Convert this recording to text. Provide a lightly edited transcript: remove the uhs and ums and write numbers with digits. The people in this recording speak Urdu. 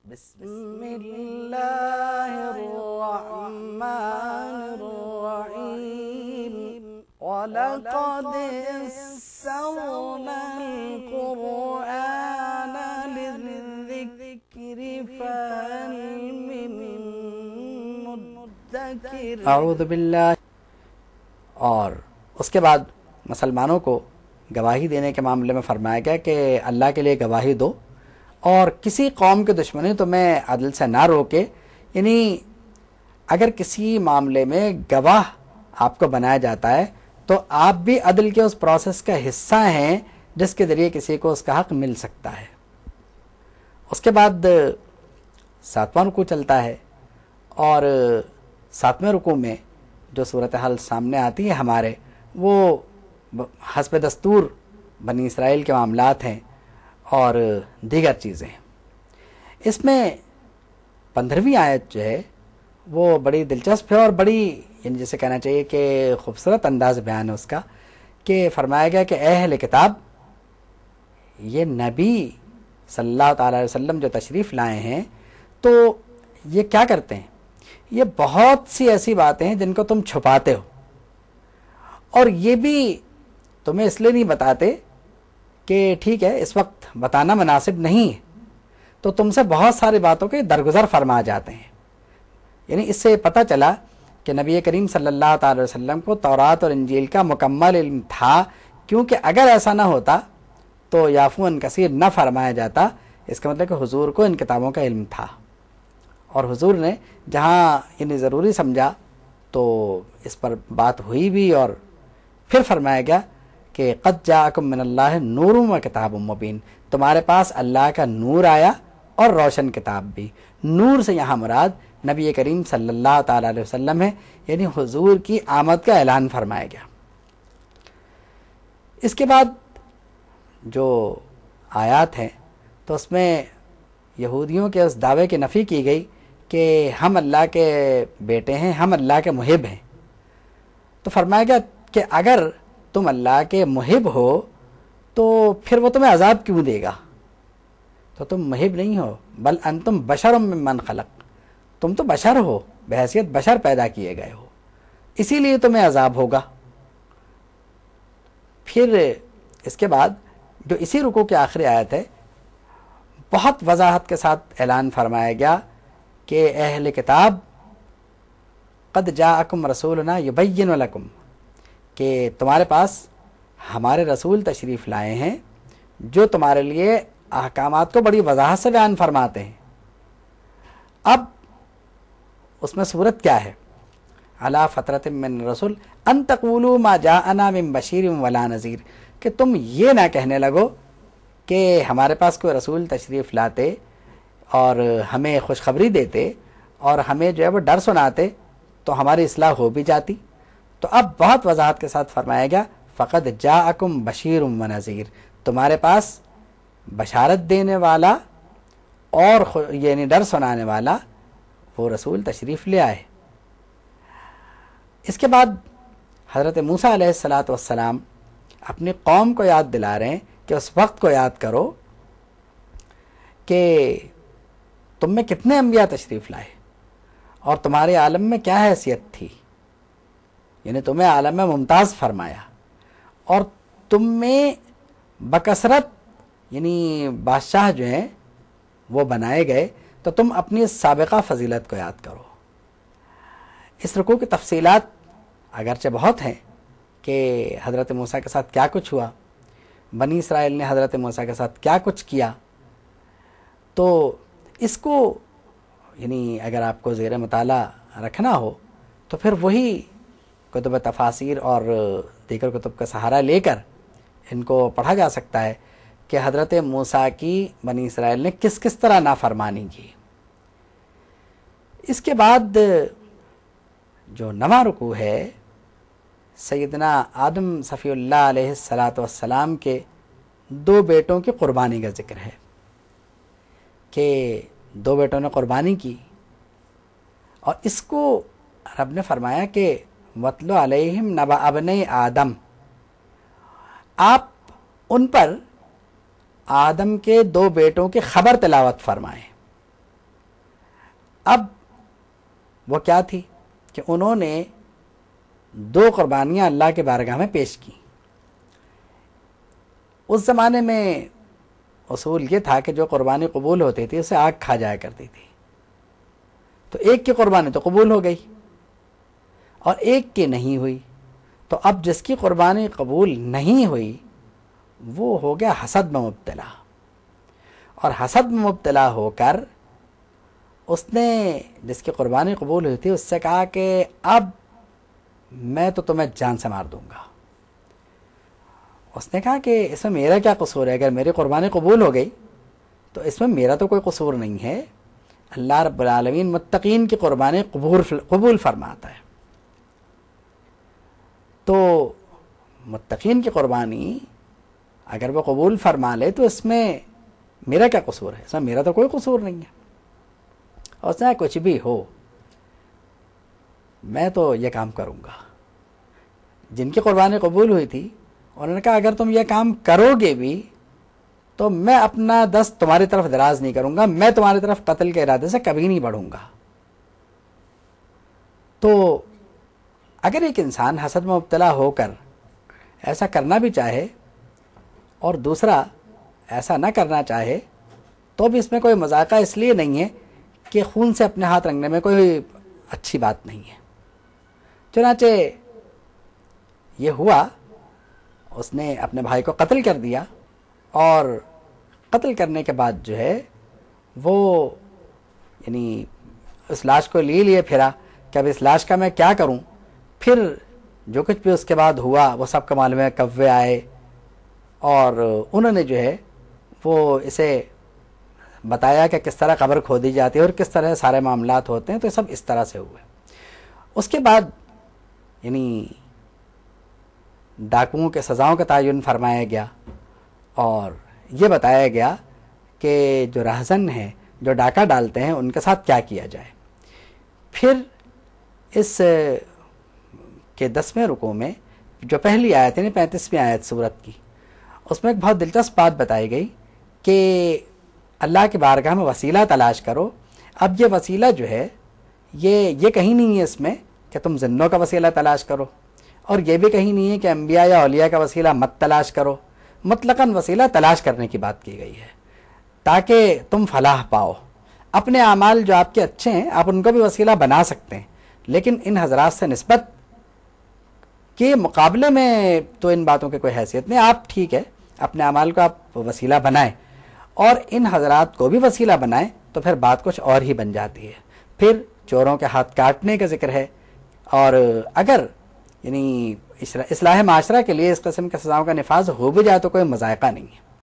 بسم اللہ الرحمن الرحیم وَلَقَدْ يَسَّرْنَا الْقُرْآنَ لِلذِّكْرِ فَهَلْ مِن مُدَّكِرٍ۔ اعوذ باللہ۔ اور اس کے بعد مسلمانوں کو گواہی دینے کے معاملے میں فرمایا گیا کہ اللہ کے لیے گواہی دو اور کسی قوم کے دشمنی تمہیں عدل سے نہ روکے، یعنی اگر کسی معاملے میں گواہ آپ کو بنایا جاتا ہے تو آپ بھی عدل کے اس پروسیس کا حصہ ہیں جس کے ذریعے کسی کو اس کا حق مل سکتا ہے۔ اس کے بعد 7واں رکوع چلتا ہے اور 7ویں رکوع میں جو صورتحال سامنے آتی ہے ہمارے، وہ حسب دستور بنی اسرائیل کے معاملات ہیں اور دیگر چیزیں۔ اس میں 15ویں آیت جو ہے وہ بڑی دلچسپ ہے اور بڑی، یعنی جسے کہنا چاہیے کہ خوبصورت انداز بیان ہے اس کا، کہ فرمایا گیا کہ اے اہل کتاب، یہ نبی صلی اللہ تعالی علیہ وسلم جو تشریف لائے ہیں تو یہ کیا کرتے ہیں؟ یہ بہت سی ایسی باتیں ہیں جن کو تم چھپاتے ہو، اور یہ بھی تمہیں اس لیے نہیں بتاتے کہ ٹھیک ہے اس وقت بتانا مناسب نہیں ہے، تو تم سے بہت ساری باتوں کے درگزر فرما جاتے ہیں۔ یعنی اس سے پتہ چلا کہ نبی کریم صلی اللہ تعالی وسلم کو تورات اور انجیل کا مکمل علم تھا، کیونکہ اگر ایسا نہ ہوتا تو یعفو عن کثیر نہ فرمایا جاتا۔ اس کا مطلب کہ حضور کو ان کتابوں کا علم تھا، اور حضور نے جہاں انہیں ضروری سمجھا تو اس پر بات ہوئی بھی، اور پھر فرمایا گیا کہ قد جاءکم من اللہ نور و کتاب مبین، تمہارے پاس اللہ کا نور آیا اور روشن کتاب بھی۔ نور سے یہاں مراد نبی کریم صلی اللہ تعالی علیہ وسلم ہے، یعنی حضور کی آمد کا اعلان فرمایا گیا۔ اس کے بعد جو آیات ہیں تو اس میں یہودیوں کے اس دعوے کی نفی کی گئی کہ ہم اللہ کے بیٹے ہیں، ہم اللہ کے محب ہیں۔ تو فرمایا گیا کہ اگر تم اللہ کے محب ہو تو پھر وہ تمہیں عذاب کیوں دے گا؟ تو تم محب نہیں ہو، بل انتم بشر ممن خلق، تم تو بشر ہو، بحیثیت بشر پیدا کیے گئے ہو، اسی لیے تمہیں عذاب ہوگا۔ پھر اس کے بعد جو اسی رکوع کی آخری آیت ہے، بہت وضاحت کے ساتھ اعلان فرمایا گیا کہ اہل کتاب قد جاءکم رسولنا یبین لکم، کہ تمہارے پاس ہمارے رسول تشریف لائے ہیں جو تمہارے لیے احکامات کو بڑی وضاحت سے بیان فرماتے ہیں۔ اب اس میں صورت کیا ہے؟ علی فترۃ من رسول ان تقولوا ما جاءنا من بشیر ولا نذیر، کہ تم یہ نہ کہنے لگو کہ ہمارے پاس کوئی رسول تشریف لاتے اور ہمیں خوشخبری دیتے اور ہمیں جو ہے وہ ڈر سناتے تو ہماری اصلاح ہو بھی جاتی۔ تو اب بہت وضاحت کے ساتھ فرمایا گیا فقد جاءکم بشیر و نذیر، تمہارے پاس بشارت دینے والا اور یعنی ڈر سنانے والا وہ رسول تشریف لے آئے۔ اس کے بعد حضرت موسیٰ علیہ السلام اپنی قوم کو یاد دلا رہے ہیں کہ اس وقت کو یاد کرو کہ تم میں کتنے انبیاء تشریف لائے اور تمہارے عالم میں کیا حیثیت تھی، یعنی تمہیں عالم میں ممتاز فرمایا اور تم میں بکثرت یعنی بادشاہ جو ہیں وہ بنائے گئے، تو تم اپنی سابقہ فضیلت کو یاد کرو۔ اس رکوع کی تفصیلات اگرچہ بہت ہیں کہ حضرت موسیٰ کے ساتھ کیا کچھ ہوا، بنی اسرائیل نے حضرت موسیٰ کے ساتھ کیا کچھ کیا، تو اس کو یعنی اگر آپ کو زیر مطالعہ رکھنا ہو تو پھر وہی کتب تفاسیر اور دیگر کتب کا سہارا لے کر ان کو پڑھا جا سکتا ہے کہ حضرت موسیٰ کی بنی اسرائیل نے کس کس طرح نافرمانی کی۔ اس کے بعد جو 9واں رکوع ہے، سیدنا آدم صفی اللہ علیہ السلام کے 2 بیٹوں کی قربانی کا ذکر ہے کہ 2 بیٹوں نے قربانی کی، اور اس کو رب نے فرمایا کہ وَاتْلُ عَلَيْهِمْ نَبَأَ ابْنَيْ آدم، آپ ان پر آدم کے 2 بیٹوں کی خبر تلاوت فرمائیں۔ اب وہ کیا تھی کہ انہوں نے 2 قربانیاں اللہ کے بارگاہ میں پیش کی۔ اس زمانے میں اصول یہ تھا کہ جو قربانی قبول ہوتی تھی اسے آگ کھا جایا کرتی تھی، تو ایک کی قربانی تو قبول ہو گئی اور ایک کی نہیں ہوئی، تو اب جس کی قربانی قبول نہیں ہوئی وہ ہو گیا حسد میں مبتلا، اور حسد میں مبتلا ہو کر اس نے جس کی قربانی قبول ہوئی تھی اس سے کہا کہ اب میں تو تمہیں جان سے مار دوں گا۔ اس نے کہا کہ اس میں میرا کیا قصور ہے؟ اگر میری قربانی قبول ہو گئی تو اس میں میرا تو کوئی قصور نہیں ہے، اللہ رب العالمین متقین کی قربانی قبول فرماتا ہے، تو متقین کی قربانی اگر وہ قبول فرما لے تو اس میں میرا کیا قصور ہے؟ اس میں میرا تو کوئی قصور نہیں ہے۔ اور اس نے کچھ بھی ہو میں تو یہ کام کروں گا۔ جن کی قربانی قبول ہوئی تھی انہوں نے کہا اگر تم یہ کام کرو گے بھی تو میں اپنا دست تمہاری طرف دراز نہیں کروں گا، میں تمہاری طرف قتل کے ارادے سے کبھی نہیں بڑھوں گا۔ تو اگر ایک انسان حسد میں مبتلا ہو کر ایسا کرنا بھی چاہے اور دوسرا ایسا نہ کرنا چاہے تو بھی اس میں کوئی مذاقہ اس لیے نہیں ہے کہ خون سے اپنے ہاتھ رنگنے میں کوئی اچھی بات نہیں ہے۔ چنانچہ یہ ہوا، اس نے اپنے بھائی کو قتل کر دیا، اور قتل کرنے کے بعد جو ہے وہ یعنی اس لاش کو لیے پھرا کہ اب اس لاش کا میں کیا کروں۔ پھر جو کچھ بھی اس کے بعد ہوا وہ سب کا معلوم ہے، کوے آئے اور انہوں نے جو ہے وہ اسے بتایا کہ کس طرح قبر کھودی جاتی ہے اور کس طرح سارے معاملات ہوتے ہیں، تو یہ سب اس طرح سے ہوئے۔ اس کے بعد یعنی ڈاکوؤں کے سزاؤں کا تعین فرمایا گیا اور یہ بتایا گیا کہ جو رہزن ہیں جو ڈاکہ ڈالتے ہیں ان کے ساتھ کیا کیا جائے۔ پھر اس کے 10ویں رکوع میں جو پہلی آیت یعنی 35ویں آیت سورت کی، اس میں ایک بہت دلچسپ بات بتائی گئی کہ اللہ کے بارگاہ میں وسیلہ تلاش کرو۔ اب یہ وسیلہ جو ہے یہ کہیں نہیں ہے اس میں کہ تم جنوں کا وسیلہ تلاش کرو، اور یہ بھی کہیں نہیں ہے کہ انبیاء یا اولیاء کا وسیلہ مت تلاش کرو، مطلقاً وسیلہ تلاش کرنے کی بات کی گئی ہے تاکہ تم فلاح پاؤ۔ اپنے اعمال جو آپ کے اچھے ہیں آپ ان کو بھی وسیلہ بنا سکتے ہیں، لیکن ان حضرات سے نسبت کے مقابلے میں تو ان باتوں کی کوئی حیثیت نہیں۔ آپ ٹھیک ہے اپنے اعمال کو آپ وسیلہ بنائیں اور ان حضرات کو بھی وسیلہ بنائیں تو پھر بات کچھ اور ہی بن جاتی ہے۔ پھر چوروں کے ہاتھ کاٹنے کا ذکر ہے، اور اگر یعنی اصلاح معاشرہ کے لیے اس قسم کے سزاؤں کا نفاذ ہو بھی جائے تو کوئی مذائقہ نہیں ہے۔